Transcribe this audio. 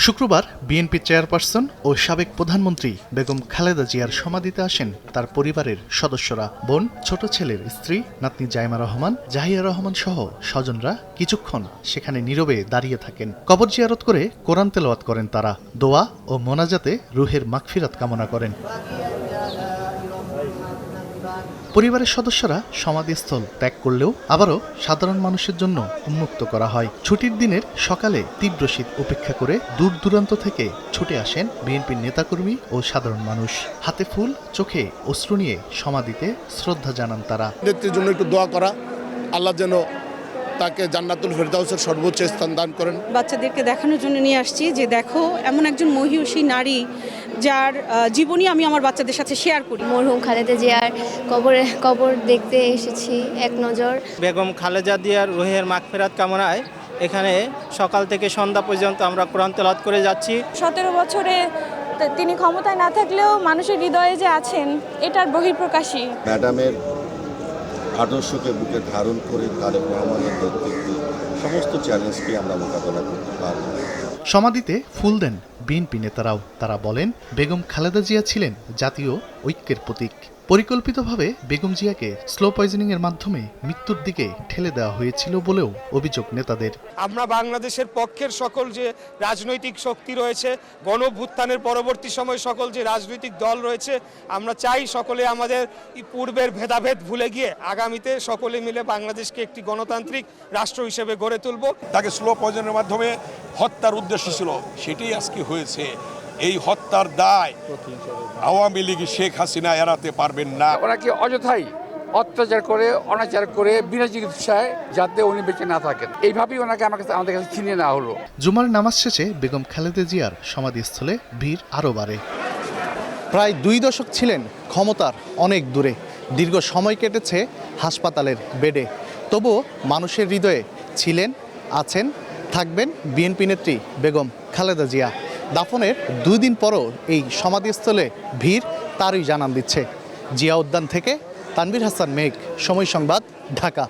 শুক্রবার BNP chairperson ও সাবেক প্রধানমন্ত্রী বেগম খালেদা জিয়ার সমাধিতে আসেন তার পরিবারের সদস্যরা। বোন, ছোট ছেলের স্ত্রী, নাতনি জাইমা রহমান, জাহিয়া রহমান সহ স্বজনরা কিছুক্ষণ সেখানে নীরবে দাঁড়িয়ে থাকেন। কবর জিয়ারত করে কোরআন তেলাওয়াত করেন তারা। দোয়া ও মোনাজাতে রুহের মাগফিরাত কামনা করেন। পরিবারের সদস্যরা সমাধিস্থল ত্যাগ করলেও আবারও সাধারণ মানুষের জন্য উন্মুক্ত করা হয়। ছুটির দিনের সকালে তীব্র শীত উপেক্ষা করে দূর দূরান্ত থেকে ছুটে আসেন বিএনপির নেতাকর্মী ও সাধারণ মানুষ। হাতে ফুল, চোখে অশ্রু নিয়ে সমাধিতে শ্রদ্ধা জানান তারা। নেত্রীর জন্য একটু দোয়া করা, আল্লাহ যেন তাকে জান্নাতুল ফেরদাউসের সর্বোচ্চ স্থান দান করেন। বাচ্চাদেরকে দেখানোর জন্য নিয়ে আসছি যে দেখো, এমন একজন মহিষী নারী যার জীবনী আমি আমার বাচ্চাদের সাথে শেয়ার করি। মরহুম খালেদা জিয়ার কবর দেখতে এসেছি এক নজর। বেগম খালেদা জিয়ার রুহের মাগফিরাত কামনায় এখানে সকাল থেকে সন্ধ্যা পর্যন্ত আমরা কোরআন তেলাওয়াত করে যাচ্ছি। 17 বছরে তিনি ক্ষমতায় না থাকলেও মানুষের হৃদয়ে যে আছেন, এটার বহিঃপ্রকাশই। ম্যাডামের আদর্শকে বুকে ধারণ করে তারেক রহমানের নেতৃত্বে সমস্ত চ্যালেঞ্জকে আমরা মোকাবেলা করতে পারব। সমাধিতে ফুল দেন বিএনপি নেতারাও। তারা বলেন, বেগম খালেদা জিয়া ছিলেন জাতীয় ঐক্যের প্রতীক। পরিকল্পিতভাবে বেগম জিয়াকে স্লো পয়জনিং এর মাধ্যমে মৃত্যুর দিকে ঠেলে দেওয়া হয়েছিল বলেও অভিযোগ নেতাদের। আমরা বাংলাদেশের পক্ষের সকল যে রাজনৈতিক শক্তি রয়েছে, গণঅভ্যুত্থানের পরবর্তী সময় সকল যে রাজনৈতিক দল রয়েছে, আমরা চাই সকলে আমাদের পূর্বের ভেদাভেদ ভুলে গিয়ে আগামীতে সকলে মিলে বাংলাদেশকে একটি গণতান্ত্রিক রাষ্ট্র হিসেবে গড়ে তুলব। তাকে স্লো পয়জনের মাধ্যমে হত্যার উদ্দেশ্য ছিল, সেটাই আজকে হয়েছে। এই হত্যার দায় আওয়ামী লীগ শেখ হাসিনা এড়াতে পারবেন না। ওনাকে অযথাই অত্যাচার করে, অনাচার করে বিনা চিকিৎসায় যাতে উনি বেঁচে না থাকেন, এইভাবেই ওনাকে আমাদের কাছে ছিনিয়ে নেওয়া হলো। জুমার নামাজ শেষে বেগম খালেদা জিয়ার সমাধিস্থলে ভিড় আরও বাড়ে। প্রায় 2 দশক ছিলেন ক্ষমতার অনেক দূরে। দীর্ঘ সময় কেটেছে হাসপাতালের বেডে। তবুও মানুষের হৃদয়ে ছিলেন, আছেন, থাকবেন বিএনপি নেত্রী বেগম খালেদা জিয়া। দাফনের 2 দিন পরও এই সমাধিস্থলে ভিড় তারই জানান দিচ্ছে। জিয়া উদ্যান থেকে তানভীর হাসান মেঘ, সময় সংবাদ, ঢাকা।